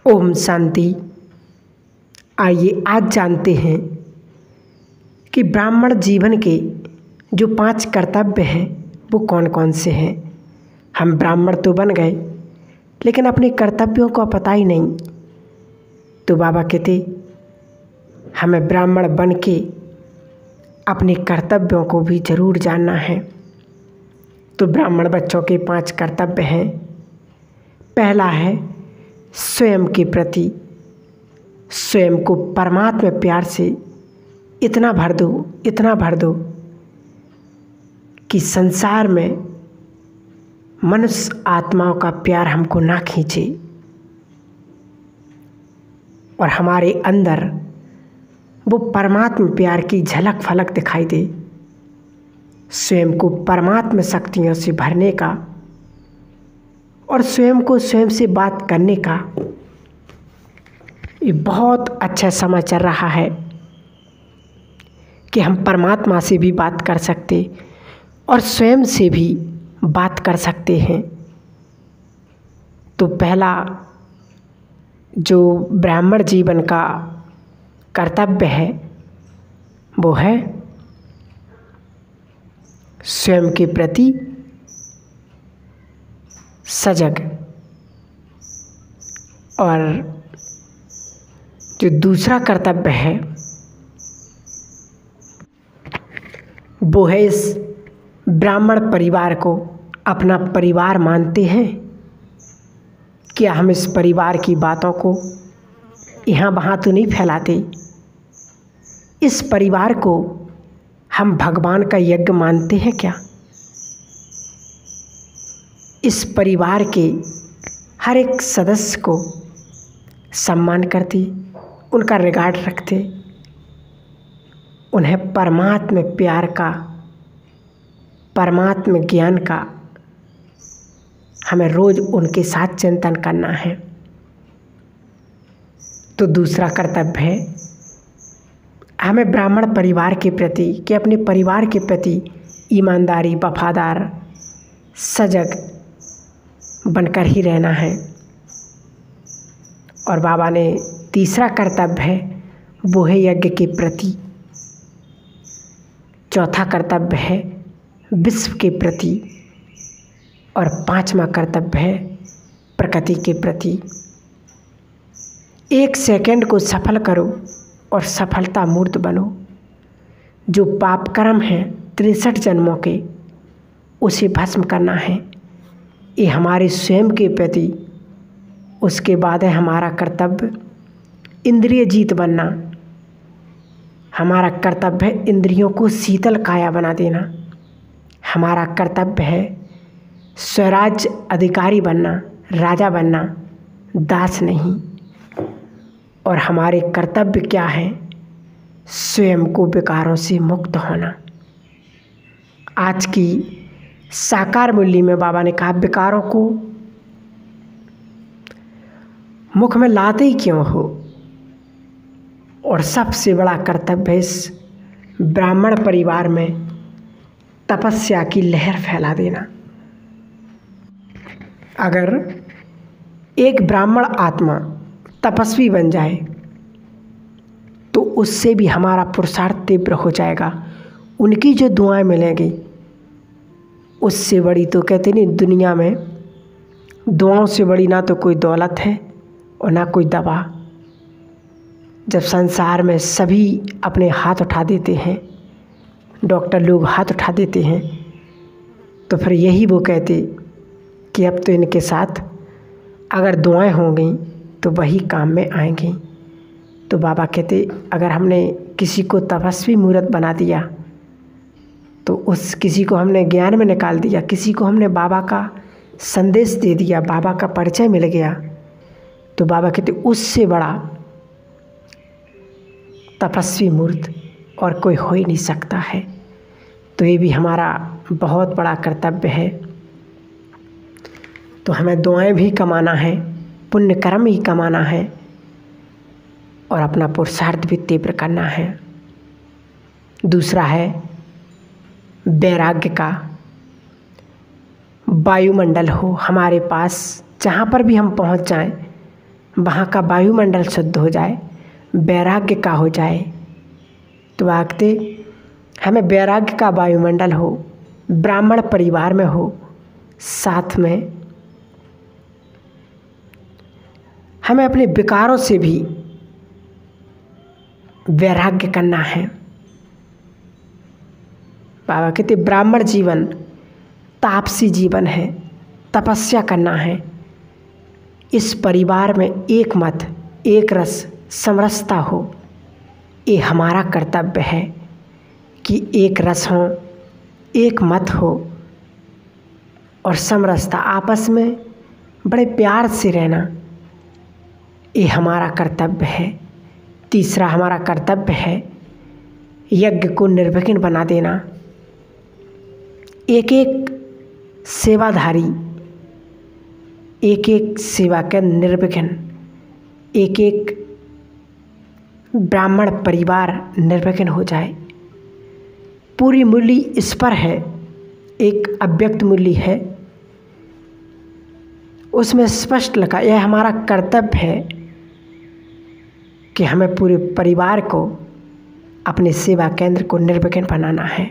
ओम शांति। आइए आज जानते हैं कि ब्राह्मण जीवन के जो 5 कर्तव्य हैं वो कौन कौन से हैं। हम ब्राह्मण तो बन गए लेकिन अपने कर्तव्यों का पता ही नहीं। तो बाबा कहते हमें ब्राह्मण बन के अपने कर्तव्यों को भी ज़रूर जानना है। तो ब्राह्मण बच्चों के 5 कर्तव्य हैं। पहला है स्वयं के प्रति, स्वयं को परमात्मा प्यार से इतना भर दो कि संसार में मनुष्य आत्माओं का प्यार हमको ना खींचे और हमारे अंदर वो परमात्मा प्यार की झलक फलक दिखाई दे। स्वयं को परमात्मा शक्तियों से भरने का और स्वयं को स्वयं से बात करने का ये बहुत अच्छा समय चल रहा है कि हम परमात्मा से भी बात कर सकते और स्वयं से भी बात कर सकते हैं। तो पहला जो ब्राह्मण जीवन का कर्तव्य है वो है स्वयं के प्रति सजग। और जो दूसरा कर्तव्य है वो है इस ब्राह्मण परिवार को अपना परिवार मानते हैं। क्या हम इस परिवार की बातों को यहाँ वहाँ तो नहीं फैलाते। इस परिवार को हम भगवान का यज्ञ मानते हैं क्या। इस परिवार के हर एक सदस्य को सम्मान करते, उनका रिगार्ड रखते, उन्हें परमात्मा प्यार का, परमात्मा ज्ञान का हमें रोज़ उनके साथ चिंतन करना है। तो दूसरा कर्तव्य है हमें ब्राह्मण परिवार के प्रति कि अपने परिवार के प्रति ईमानदारी, वफादार, सजग बनकर ही रहना है। और बाबा ने तीसरा कर्तव्य है वो है यज्ञ के प्रति। चौथा कर्तव्य है विश्व के प्रति और 5वां कर्तव्य है प्रकृति के प्रति। 1 सेकंड को सफल करो और सफलता मूर्त बनो। जो पाप कर्म हैं 63 जन्मों के उसे भस्म करना है। ये हमारे स्वयं के प्रति। उसके बाद है हमारा कर्तव्य इंद्रिय जीत बनना। हमारा कर्तव्य है इंद्रियों को शीतल काया बना देना। हमारा कर्तव्य है स्वराज्य अधिकारी बनना, राजा बनना, दास नहीं। और हमारे कर्तव्य क्या है स्वयं को विकारों से मुक्त होना। आज की साकार मुरली में बाबा ने कहा विकारों को मुख में लाते ही क्यों हो। और सबसे बड़ा कर्तव्य है इस ब्राह्मण परिवार में तपस्या की लहर फैला देना। अगर एक ब्राह्मण आत्मा तपस्वी बन जाए तो उससे भी हमारा पुरुषार्थ तीव्र हो जाएगा। उनकी जो दुआएं मिलेंगी उससे बड़ी तो कहते नहीं दुनिया में दुआओं से बड़ी ना तो कोई दौलत है और ना कोई दवा। जब संसार में सभी अपने हाथ उठा देते हैं, डॉक्टर लोग हाथ उठा देते हैं, तो फिर यही वो कहते कि अब तो इनके साथ अगर दुआएं होंगी तो वही काम में आएंगी। तो बाबा कहते अगर हमने किसी को तपस्वी मूर्त बना दिया तो उस किसी को हमने ज्ञान में निकाल दिया, किसी को हमने बाबा का संदेश दे दिया, बाबा का परिचय मिल गया, तो बाबा कहते उससे बड़ा तपस्वी मूर्त और कोई हो ही नहीं सकता है। तो ये भी हमारा बहुत बड़ा कर्तव्य है। तो हमें दुआएं भी कमाना है, पुण्य कर्म ही कमाना है और अपना पुरुषार्थ भी तीव्र करना है। दूसरा है वैराग्य का। वायुमंडल हो हमारे पास, जहाँ पर भी हम पहुँच जाएं वहाँ का वायुमंडल शुद्ध हो जाए, वैराग्य का हो जाए। तो आखते हमें वैराग्य का वायुमंडल हो, ब्राह्मण परिवार में हो, साथ में हमें अपने विकारों से भी वैराग्य करना है। बाबा कहते ब्राह्मण जीवन तापसी जीवन है, तपस्या करना है। इस परिवार में एक मत, एक रस, समरसता हो, ये हमारा कर्तव्य है कि एक रस हो, एक मत हो और समरसता, आपस में बड़े प्यार से रहना, ये हमारा कर्तव्य है। तीसरा हमारा कर्तव्य है यज्ञ को निर्विघ्न बना देना। एक एक सेवाधारी, एक एक सेवा के निर्विघ्न, एक एक ब्राह्मण परिवार निर्विघ्न हो जाए। पूरी मूल्य इस पर है, एक अव्यक्त मूल्य है, उसमें स्पष्ट लिखा यह हमारा कर्तव्य है कि हमें पूरे परिवार को, अपने सेवा केंद्र को निर्विघ्न बनाना है।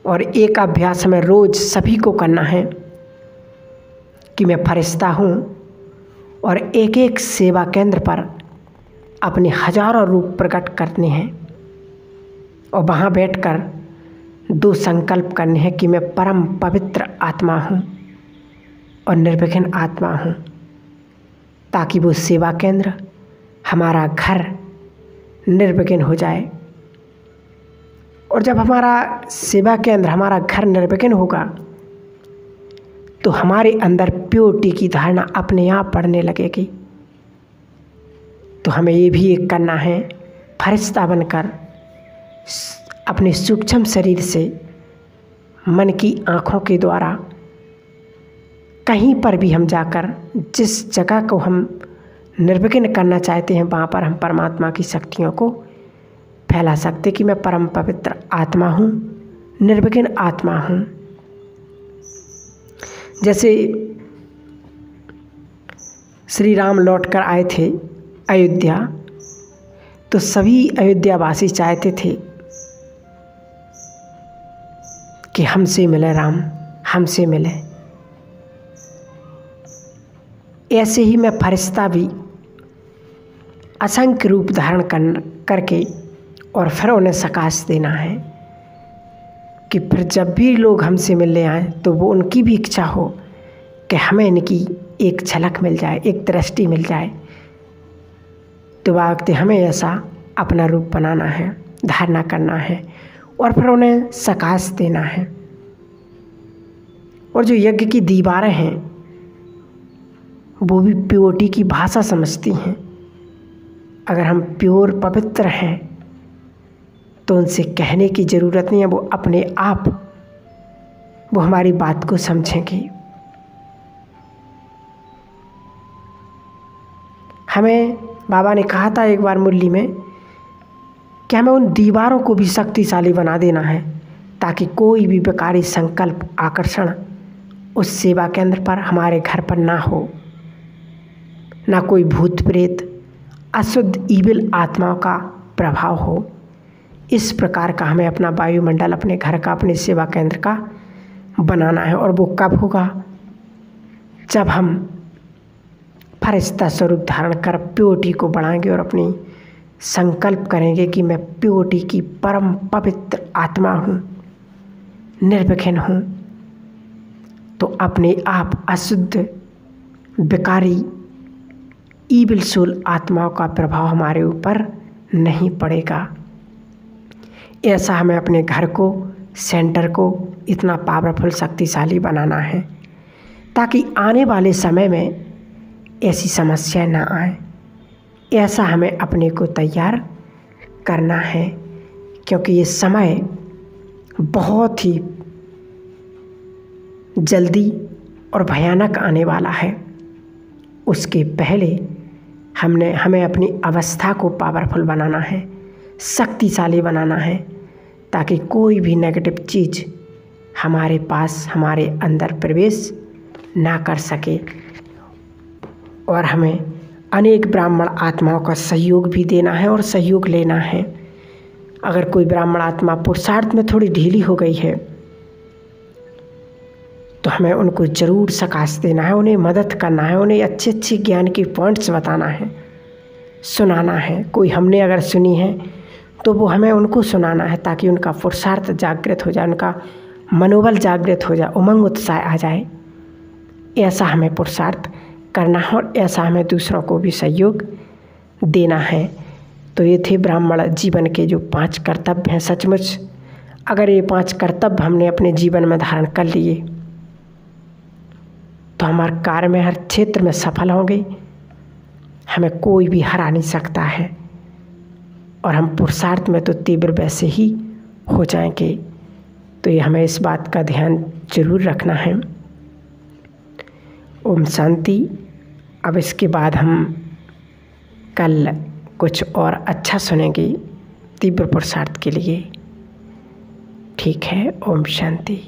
और एक अभ्यास हमें रोज सभी को करना है कि मैं फरिश्ता हूँ और एक एक सेवा केंद्र पर अपने हजारों रूप प्रकट करने हैं और वहाँ बैठकर दो संकल्प करने हैं कि मैं परम पवित्र आत्मा हूँ और निर्विघ्न आत्मा हूँ, ताकि वो सेवा केंद्र, हमारा घर निर्विघ्न हो जाए। और जब हमारा सेवा केंद्र, हमारा घर निर्विघ्न होगा तो हमारे अंदर प्योरिटी की धारणा अपने आप बढ़ने लगेगी। तो हमें ये भी एक करना है, फरिश्ता बनकर अपने सूक्ष्म शरीर से मन की आँखों के द्वारा कहीं पर भी हम जाकर जिस जगह को हम निर्विघ्न करना चाहते हैं वहाँ पर हम परमात्मा की शक्तियों को फैला सकते कि मैं परम पवित्र आत्मा हूँ, निर्विघ्न आत्मा हूँ। जैसे श्री राम लौटकर आए थे अयोध्या, तो सभी अयोध्यावासी चाहते थे कि हमसे मिले राम, हमसे मिले। ऐसे ही मैं फरिश्ता भी असंख्य रूप धारण करके और फिर उन्हें सकाश देना है कि फिर जब भी लोग हमसे मिलने आए तो वो उनकी भी इच्छा हो कि हमें इनकी एक झलक मिल जाए, एक दृष्टि मिल जाए। तो वक्त हमें ऐसा अपना रूप बनाना है, धारणा करना है और फिर उन्हें सकाश देना है। और जो यज्ञ की दीवारें हैं वो भी प्योरिटी की भाषा समझती हैं। अगर हम प्योर पवित्र हैं तो उनसे कहने की ज़रूरत नहीं है, वो अपने आप वो हमारी बात को समझेंगे। हमें बाबा ने कहा था एक बार मुरली में कि हमें उन दीवारों को भी शक्तिशाली बना देना है ताकि कोई भी बेकारी संकल्प, आकर्षण उस सेवा केंद्र पर, हमारे घर पर ना हो, ना कोई भूत प्रेत, अशुद्ध ईविल आत्माओं का प्रभाव हो। इस प्रकार का हमें अपना वायुमंडल, अपने घर का, अपने सेवा केंद्र का बनाना है। और वो कब होगा? जब हम फरिश्ता स्वरूप धारण कर प्योरिटी को बढ़ाएंगे और अपनी संकल्प करेंगे कि मैं प्योरिटी की परम पवित्र आत्मा हूँ, निर्विघ्न हूँ। तो अपने आप अशुद्ध, विकारी, ईविल सोल आत्माओं का प्रभाव हमारे ऊपर नहीं पड़ेगा। ऐसा हमें अपने घर को, सेंटर को इतना पावरफुल, शक्तिशाली बनाना है ताकि आने वाले समय में ऐसी समस्या ना आए। ऐसा हमें अपने को तैयार करना है, क्योंकि ये समय बहुत ही जल्दी और भयानक आने वाला है। उसके पहले हमें अपनी अवस्था को पावरफुल बनाना है, शक्तिशाली बनाना है, ताकि कोई भी नेगेटिव चीज़ हमारे पास, हमारे अंदर प्रवेश ना कर सके। और हमें अनेक ब्राह्मण आत्माओं का सहयोग भी देना है और सहयोग लेना है। अगर कोई ब्राह्मण आत्मा पुरुषार्थ में थोड़ी ढीली हो गई है तो हमें उनको ज़रूर सकाश देना है, उन्हें मदद करना है, उन्हें अच्छे अच्छे ज्ञान के पॉइंट्स बताना है, सुनाना है। कोई हमने अगर सुनी है तो वो हमें उनको सुनाना है ताकि उनका पुरुषार्थ जागृत हो जाए, उनका मनोबल जागृत हो जाए, उमंग उत्साह आ जाए। ऐसा हमें पुरुषार्थ करना है और ऐसा हमें दूसरों को भी सहयोग देना है। तो ये थे ब्राह्मण जीवन के जो 5 कर्तव्य हैं। सचमुच अगर ये 5 कर्तव्य हमने अपने जीवन में धारण कर लिए तो हमारे कार्य में हर क्षेत्र में सफल होंगे, हमें कोई भी हरा नहीं सकता है और हम पुरुषार्थ में तो तीव्र वैसे ही हो जाएंगे। तो ये हमें इस बात का ध्यान जरूर रखना है। ओम शांति। अब इसके बाद हम कल कुछ और अच्छा सुनेंगे तीव्र पुरुषार्थ के लिए। ठीक है। ओम शांति।